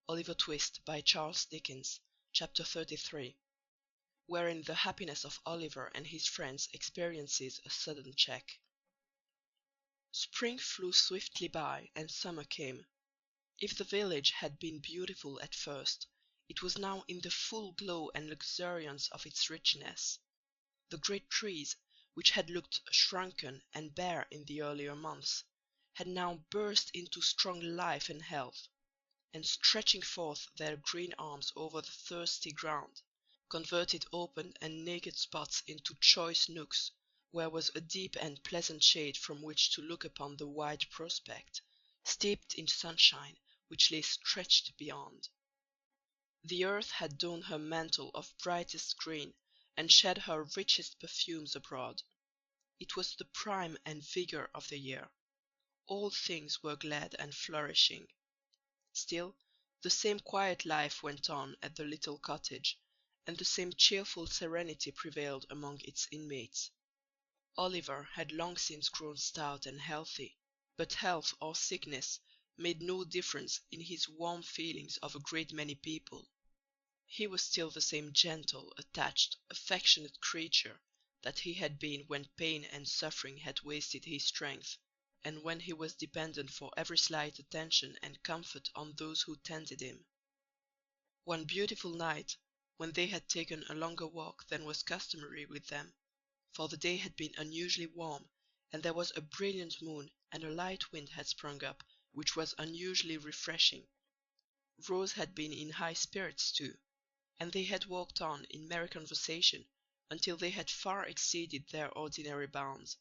Oliver Twist by Charles Dickens, Chapter 33, wherein the happiness of Oliver and his friends experiences a sudden check. Spring flew swiftly by and summer came. If the village had been beautiful at first, it was now in the full glow and luxuriance of its richness. The great trees, which had looked shrunken and bare in the earlier months, had now burst into strong life and health, and stretching forth their green arms over the thirsty ground, converted open and naked spots into choice nooks, where was a deep and pleasant shade from which to look upon the wide prospect, steeped in sunshine, which lay stretched beyond. The earth had donned her mantle of brightest green, and shed her richest perfumes abroad. It was the prime and vigour of the year. All things were glad and flourishing. Still, the same quiet life went on at the little cottage, and the same cheerful serenity prevailed among its inmates. Oliver had long since grown stout and healthy, but health or sickness made no difference in his warm feelings of a great many people. He was still the same gentle, attached, affectionate creature that he had been when pain and suffering had wasted his strength, and when he was dependent for every slight attention and comfort on those who tended him. One beautiful night, when they had taken a longer walk than was customary with them, for the day had been unusually warm, and there was a brilliant moon and a light wind had sprung up, which was unusually refreshing. Rose had been in high spirits too, and they had walked on in merry conversation until they had far exceeded their ordinary bounds.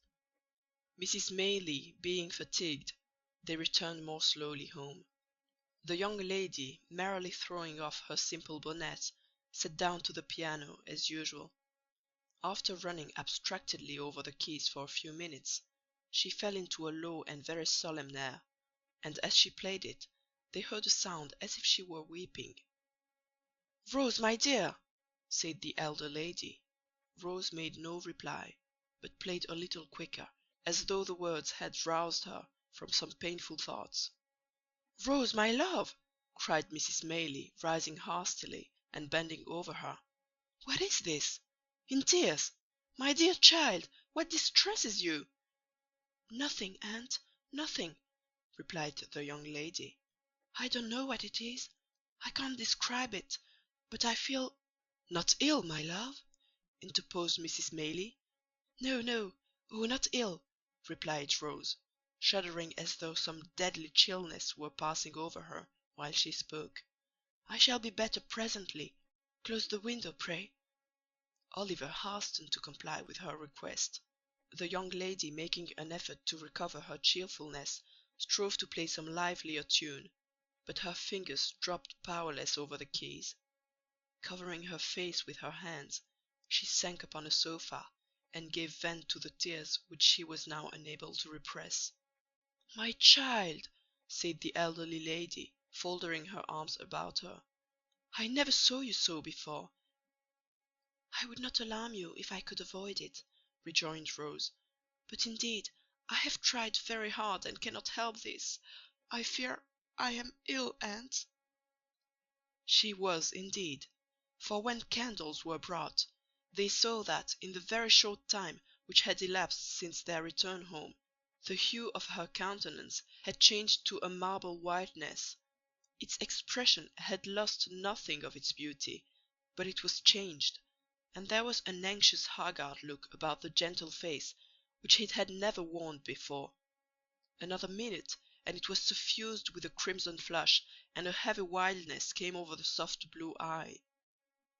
Mrs. Maylie being fatigued, they returned more slowly home. The young lady, merrily throwing off her simple bonnet, sat down to the piano as usual. After running abstractedly over the keys for a few minutes, she fell into a low and very solemn air, and as she played it, they heard a sound as if she were weeping. "Rose, my dear!" said the elder lady. Rose made no reply, but played a little quicker, as though the words had roused her from some painful thoughts. "Rose, my love!" cried Mrs. Maylie, rising hastily and bending over her. "What is this? In tears! My dear child, what distresses you?" "Nothing, aunt, nothing," replied the young lady. "I don't know what it is. I can't describe it, but I feel—" "Not ill, my love?" interposed Mrs. Maylie. "No, no, oh, not ill," replied Rose, shuddering as though some deadly chillness were passing over her while she spoke. "I shall be better presently. Close the window, pray." Oliver hastened to comply with her request. The young lady, making an effort to recover her cheerfulness, strove to play some livelier tune, but her fingers dropped powerless over the keys. Covering her face with her hands, she sank upon a sofa and gave vent to the tears which she was now unable to repress. "My child," said the elderly lady, folding her arms about her, "I never saw you so before." "I would not alarm you if I could avoid it," rejoined Rose, "but indeed I have tried very hard and cannot help this. I fear I am ill, aunt." She was indeed, for when candles were brought, they saw that in the very short time which had elapsed since their return home, the hue of her countenance had changed to a marble whiteness. Its expression had lost nothing of its beauty, but it was changed, and there was an anxious haggard look about the gentle face which it had never worn before. Another minute, and it was suffused with a crimson flush, and a heavy wildness came over the soft blue eye.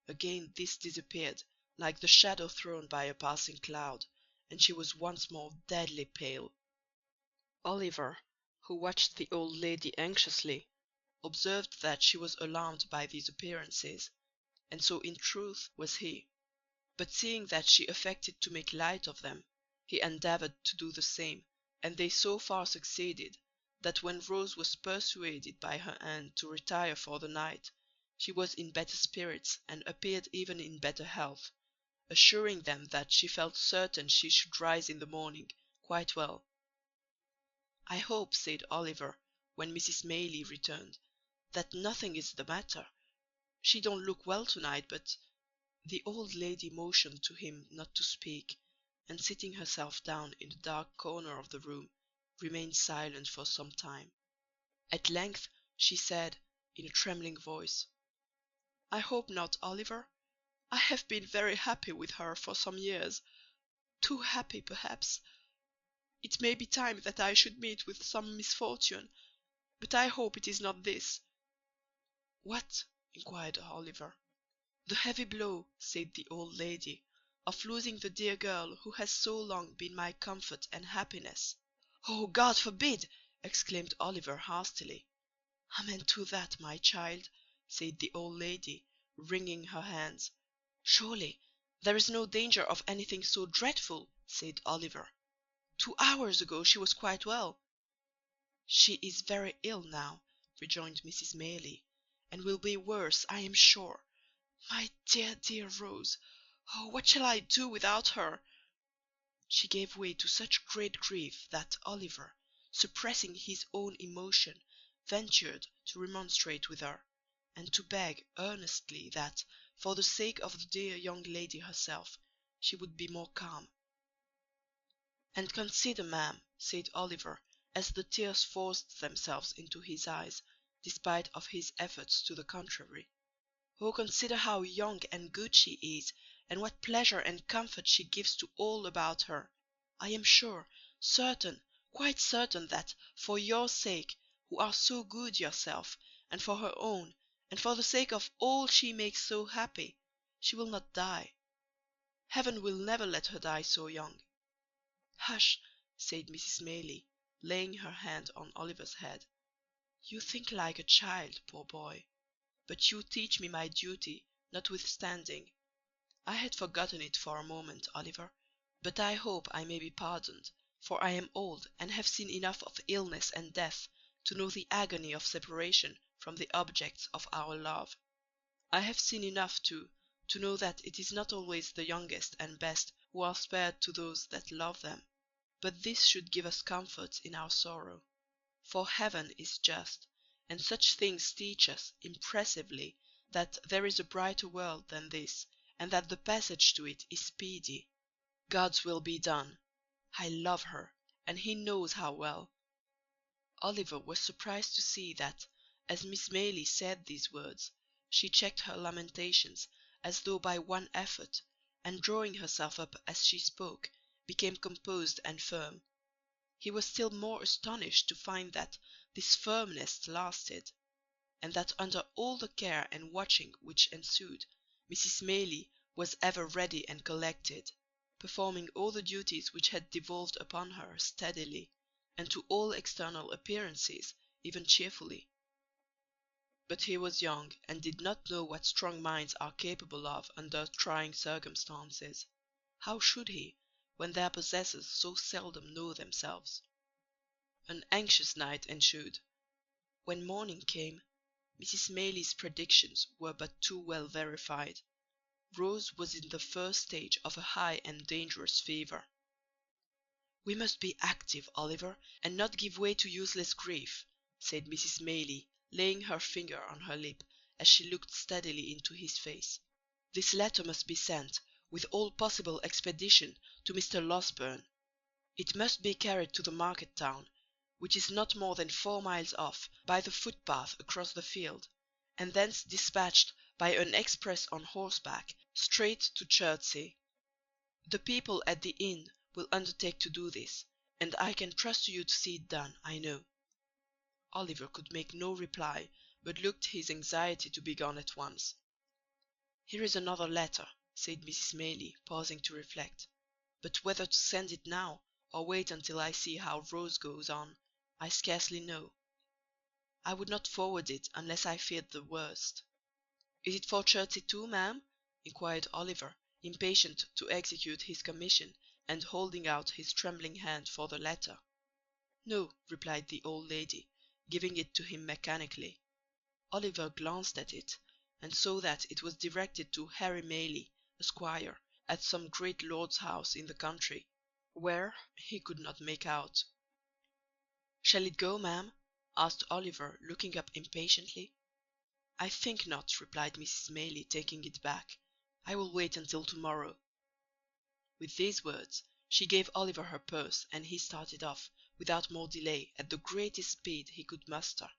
Again this disappeared, like the shadow thrown by a passing cloud, and she was once more deadly pale. Oliver, who watched the old lady anxiously, observed that she was alarmed by these appearances, and so in truth was he. But seeing that she affected to make light of them, he endeavoured to do the same, and they so far succeeded that when Rose was persuaded by her aunt to retire for the night, she was in better spirits and appeared even in better health, assuring them that she felt certain she should rise in the morning quite well. "I hope," said Oliver, when Mrs. Maylie returned, that nothing is the matter. She don't look well tonight, but—" The old lady motioned to him not to speak, and sitting herself down in the dark corner of the room, remained silent for some time. At length she said, in a trembling voice, "I hope not, Oliver. I have been very happy with her for some years. Too happy, perhaps. It may be time that I should meet with some misfortune, but I hope it is not this." "What?" inquired Oliver. "The heavy blow," said the old lady, "of losing the dear girl who has so long been my comfort and happiness." "Oh, God forbid!" exclaimed Oliver hastily. "Amen to that, my child," said the old lady, wringing her hands. "Surely there is no danger of anything so dreadful," said Oliver. "2 hours ago she was quite well." "She is very ill now," rejoined Mrs. Maylie, "and will be worse, I am sure. My dear, dear Rose! Oh, what shall I do without her?" She gave way to such great grief that Oliver, suppressing his own emotion, ventured to remonstrate with her, and to beg earnestly that, for the sake of the dear young lady herself, she would be more calm. "And consider, ma'am," said Oliver, as the tears forced themselves into his eyes, despite of his efforts to the contrary. "Oh, consider how young and good she is, and what pleasure and comfort she gives to all about her. I am sure, certain, quite certain that, for your sake, who are so good yourself, and for her own, and for the sake of all she makes so happy, she will not die. Heaven will never let her die so young." "Hush!" said Mrs. Maylie, laying her hand on Oliver's head. "You think like a child, poor boy. But you teach me my duty, notwithstanding. I had forgotten it for a moment, Oliver, but I hope I may be pardoned, for I am old and have seen enough of illness and death to know the agony of separation from the objects of our love. I have seen enough, too, to know that it is not always the youngest and best who are spared to those that love them. But this should give us comfort in our sorrow. For Heaven is just, and such things teach us impressively that there is a brighter world than this, and that the passage to it is speedy. God's will be done. I love her, and He knows how well." Oliver was surprised to see that, as Miss Maylie said these words, she checked her lamentations as though by one effort, and drawing herself up as she spoke, became composed and firm. He was still more astonished to find that this firmness lasted, and that under all the care and watching which ensued, Mrs. Maylie was ever ready and collected, performing all the duties which had devolved upon her steadily, and to all external appearances even cheerfully. But he was young, and did not know what strong minds are capable of under trying circumstances. How should he, when their possessors so seldom know themselves? An anxious night ensued. When morning came, Mrs. Maylie's predictions were but too well verified. Rose was in the first stage of a high and dangerous fever. "We must be active, Oliver, and not give way to useless grief," said Mrs. Maylie, laying her finger on her lip as she looked steadily into his face. "This letter must be sent, with all possible expedition, to Mr. Losberne. It must be carried to the market town, which is not more than 4 miles off, by the footpath across the field, and thence dispatched by an express on horseback straight to Chertsey. The people at the inn will undertake to do this, and I can trust to you to see it done, I know." Oliver could make no reply, but looked his anxiety to be gone at once. "Here is another letter," said Mrs. Maylie, pausing to reflect. "But whether to send it now, or wait until I see how Rose goes on, I scarcely know. I would not forward it unless I feared the worst." "Is it for Chertsey too, ma'am?" inquired Oliver, impatient to execute his commission, and holding out his trembling hand for the letter. "No," replied the old lady, giving it to him mechanically. Oliver glanced at it, and saw that it was directed to Harry Maylie, Esquire, at some great lord's house in the country, where he could not make out. "Shall it go, ma'am?" asked Oliver, looking up impatiently. "I think not," replied Mrs. Maylie, taking it back. "I will wait until tomorrow." With these words she gave Oliver her purse, and he started off, without more delay, at the greatest speed he could muster.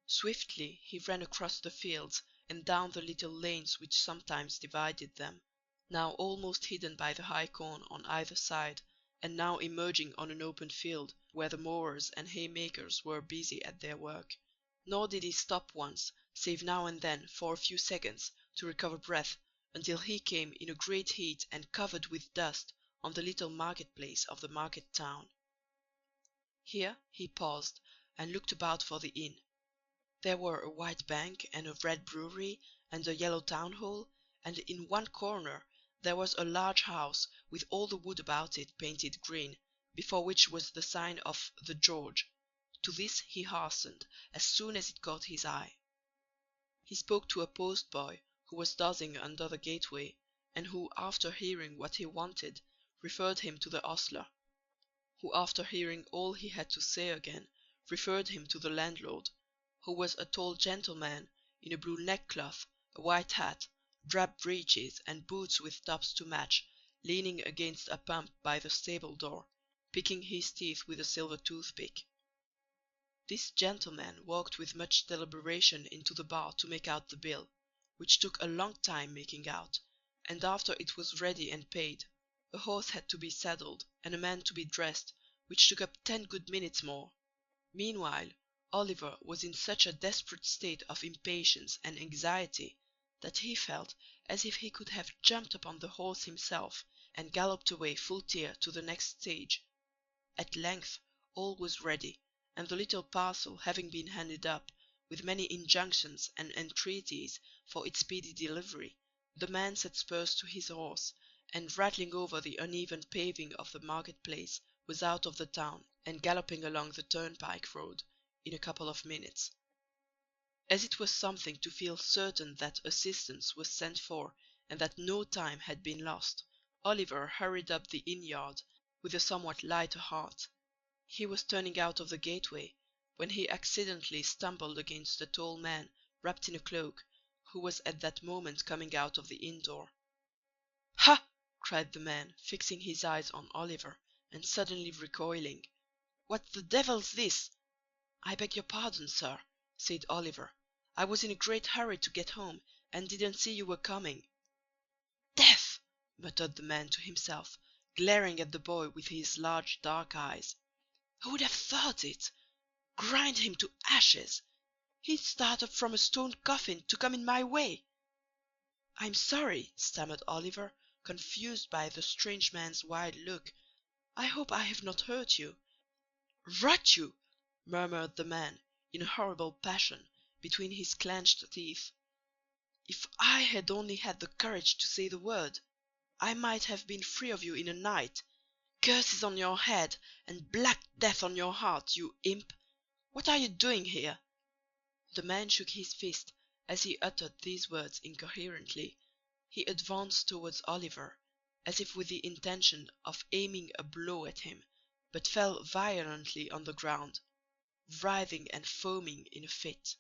Swiftly he ran across the fields and down the little lanes which sometimes divided them, now almost hidden by the high corn on either side, and now emerging on an open field where the mowers and haymakers were busy at their work. Nor did he stop once, save now and then for a few seconds to recover breath, until he came in a great heat and covered with dust on the little market-place of the market town. Here he paused and looked about for the inn. There were a white bank and a red brewery and a yellow town hall, and in one corner there was a large house with all the wood about it painted green, before which was the sign of the George. To this he hastened as soon as it caught his eye. He spoke to a post-boy who was dozing under the gateway, and who, after hearing what he wanted, referred him to the ostler, who, after hearing all he had to say again, referred him to the landlord, who was a tall gentleman in a blue neckcloth, a white hat, drab breeches, and boots with tops to match, leaning against a pump by the stable door, picking his teeth with a silver toothpick. This gentleman walked with much deliberation into the bar to make out the bill, which took a long time making out, and after it was ready and paid, a horse had to be saddled and a man to be dressed, which took up 10 good minutes more. Meanwhile, Oliver was in such a desperate state of impatience and anxiety that he felt as if he could have jumped upon the horse himself and galloped away full tier to the next stage. At length all was ready, and the little parcel having been handed up, with many injunctions and entreaties for its speedy delivery, the man set spurs to his horse, and rattling over the uneven paving of the market-place, was out of the town and galloping along the turnpike road in a couple of minutes. As it was something to feel certain that assistance was sent for and that no time had been lost, Oliver hurried up the inn-yard with a somewhat lighter heart. He was turning out of the gateway when he accidentally stumbled against a tall man wrapped in a cloak, who was at that moment coming out of the inn-door. "Ha!" cried the man, fixing his eyes on Oliver and suddenly recoiling. "What the devil's this?" "I beg your pardon, sir," said Oliver. "I was in a great hurry to get home, and didn't see you were coming." "Death!" muttered the man to himself, glaring at the boy with his large dark eyes. "Who would have thought it? Grind him to ashes! He'd start up from a stone coffin to come in my way." "I'm sorry," stammered Oliver, confused by the strange man's wild look. "I hope I have not hurt you." "Rot you!" murmured the man, in a horrible passion, between his clenched teeth. "If I had only had the courage to say the word, I might have been free of you in a night. Curses on your head, and black death on your heart, you imp! What are you doing here?" The man shook his fist as he uttered these words incoherently. He advanced towards Oliver, as if with the intention of aiming a blow at him, but fell violently on the ground, writhing and foaming in a fit.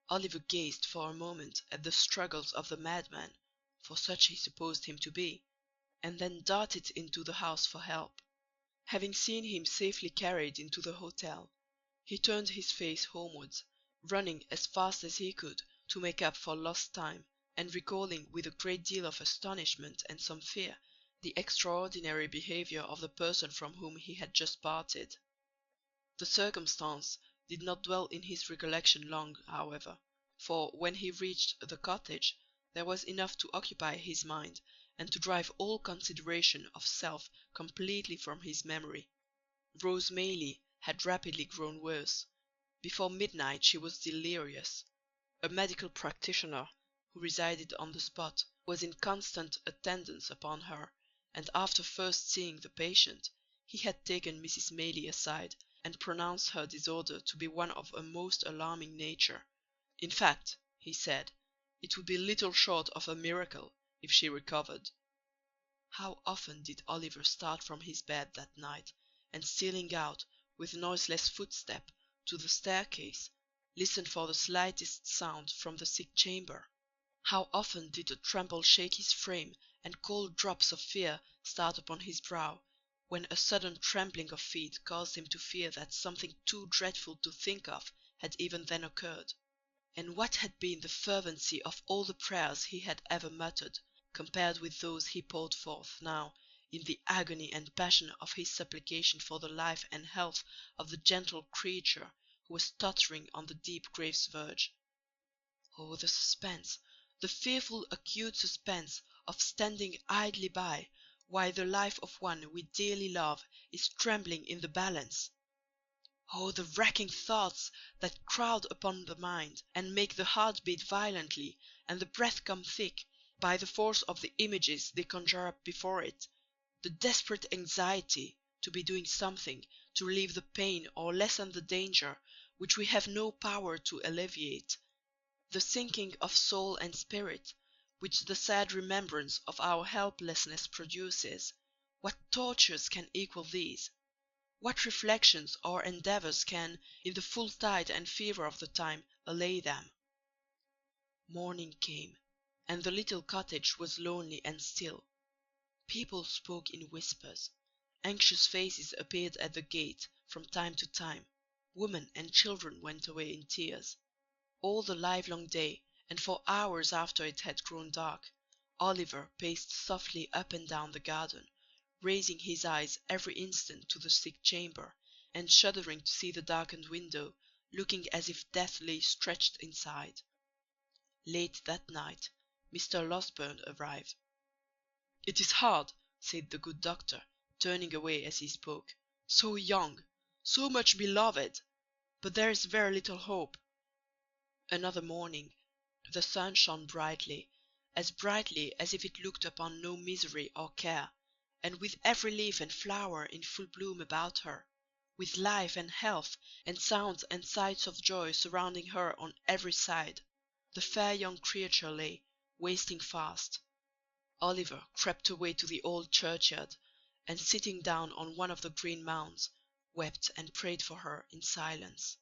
Oliver gazed for a moment at the struggles of the madman, for such he supposed him to be, and then darted into the house for help. Having seen him safely carried into the hotel, he turned his face homewards, running as fast as he could to make up for lost time, and recalling with a great deal of astonishment and some fear the extraordinary behaviour of the person from whom he had just parted. The circumstance did not dwell in his recollection long, however, for when he reached the cottage there was enough to occupy his mind and to drive all consideration of self completely from his memory. Rose Maylie had rapidly grown worse. Before midnight she was delirious. A medical practitioner, who resided on the spot, was in constant attendance upon her, and after first seeing the patient, he had taken Mrs. Maylie aside and pronounced her disorder to be one of a most alarming nature. In fact, he said, it would be little short of a miracle if she recovered. How often did Oliver start from his bed that night, and stealing out with noiseless footstep to the staircase, listened for the slightest sound from the sick chamber. How often did a tremble shake his frame and cold drops of fear start upon his brow, when a sudden trampling of feet caused him to fear that something too dreadful to think of had even then occurred. And what had been the fervency of all the prayers he had ever muttered, compared with those he poured forth now in the agony and passion of his supplication for the life and health of the gentle creature who was tottering on the deep grave's verge? Oh, the suspense, the fearful acute suspense of standing idly by while the life of one we dearly love is trembling in the balance! Oh, the racking thoughts that crowd upon the mind and make the heart beat violently and the breath come thick, by the force of the images they conjure up before it! The desperate anxiety to be doing something to relieve the pain or lessen the danger which we have no power to alleviate! The sinking of soul and spirit which the sad remembrance of our helplessness produces! What tortures can equal these? What reflections or endeavours can, in the full tide and fever of the time, allay them? Morning came, and the little cottage was lonely and still. People spoke in whispers. Anxious faces appeared at the gate from time to time. Women and children went away in tears. All the livelong day, and for hours after it had grown dark, Oliver paced softly up and down the garden, raising his eyes every instant to the sick chamber, and shuddering to see the darkened window, looking as if death lay stretched inside. Late that night, Mr. Losberne arrived. "It is hard," said the good doctor, turning away as he spoke. "So young, so much beloved! But there is very little hope." Another morning. The sun shone brightly as if it looked upon no misery or care, and with every leaf and flower in full bloom about her, with life and health and sounds and sights of joy surrounding her on every side, the fair young creature lay, wasting fast. Oliver crept away to the old churchyard, and sitting down on one of the green mounds, wept and prayed for her in silence.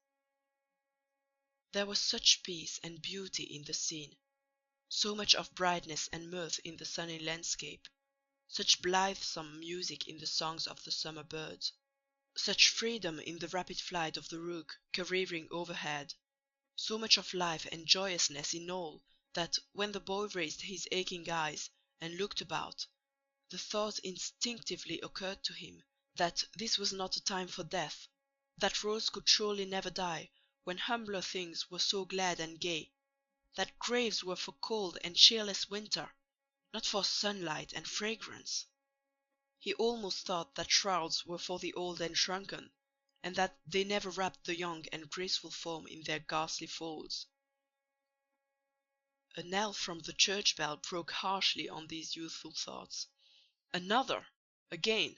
There was such peace and beauty in the scene, so much of brightness and mirth in the sunny landscape, such blithesome music in the songs of the summer birds, such freedom in the rapid flight of the rook careering overhead, so much of life and joyousness in all, that when the boy raised his aching eyes and looked about, the thought instinctively occurred to him that this was not a time for death, that Rose could surely never die when humbler things were so glad and gay, that graves were for cold and cheerless winter, not for sunlight and fragrance. He almost thought that shrouds were for the old and shrunken, and that they never wrapped the young and graceful form in their ghastly folds. A knell from the church bell broke harshly on these youthful thoughts. Another! Again!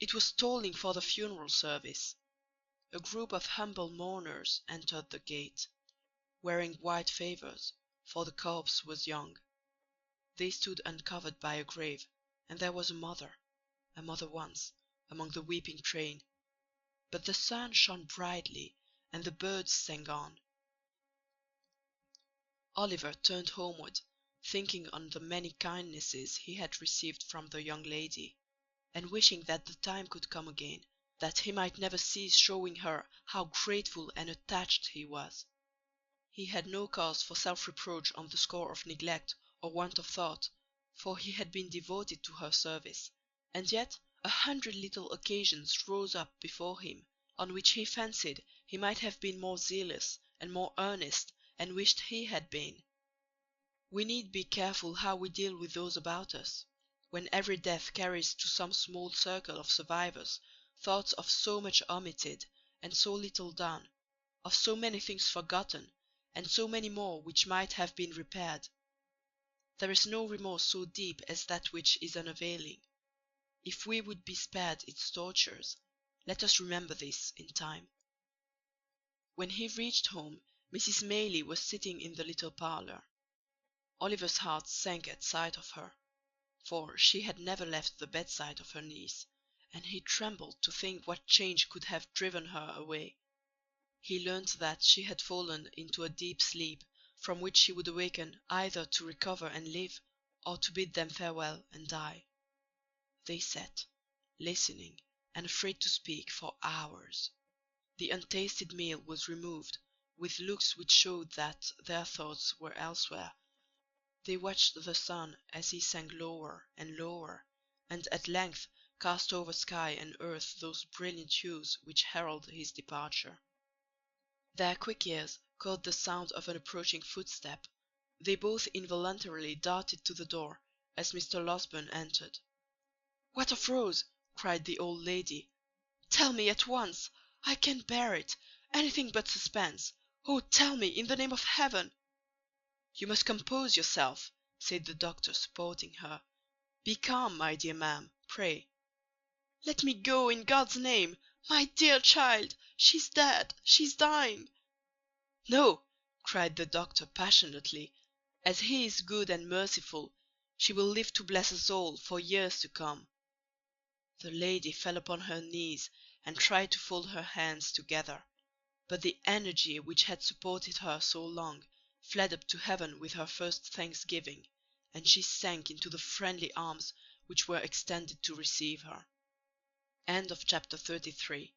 It was tolling for the funeral service. A group of humble mourners entered the gate, wearing white favours, for the corpse was young. They stood uncovered by a grave, and there was a mother once, among the weeping train. But the sun shone brightly, and the birds sang on. Oliver turned homeward, thinking on the many kindnesses he had received from the young lady, and wishing that the time could come again, that he might never cease showing her how grateful and attached he was. He had no cause for self-reproach on the score of neglect or want of thought, for he had been devoted to her service, and yet 100 little occasions rose up before him, on which he fancied he might have been more zealous and more earnest, and wished he had been. We need be careful how we deal with those about us, when every death carries to some small circle of survivors thoughts of so much omitted and so little done, of so many things forgotten, and so many more which might have been repaired. There is no remorse so deep as that which is unavailing. If we would be spared its tortures, let us remember this in time. When he reached home, Mrs. Maylie was sitting in the little parlour. Oliver's heart sank at sight of her, for she had never left the bedside of her niece, and he trembled to think what change could have driven her away. he learnt that she had fallen into a deep sleep, from which she would awaken either to recover and live, or to bid them farewell and die. They sat, listening and afraid to speak, for hours. The untasted meal was removed, with looks which showed that their thoughts were elsewhere. They watched the sun as he sank lower and lower, and at length cast over sky and earth those brilliant hues which herald his departure. Their quick ears caught the sound of an approaching footstep. They both involuntarily darted to the door as Mr. Losberne entered. "What of Rose?" cried the old lady. "Tell me at once. I can't bear it. Anything but suspense. Oh, tell me, in the name of Heaven!" "You must compose yourself," said the doctor, supporting her. "Be calm, my dear ma'am, pray." "Let me go, in God's name! My dear child! She's dead! She's dying!" "No!" cried the doctor passionately. "As He is good and merciful, she will live to bless us all for years to come." The lady fell upon her knees and tried to fold her hands together, but the energy which had supported her so long fled up to heaven with her first thanksgiving, and she sank into the friendly arms which were extended to receive her. Chapter 34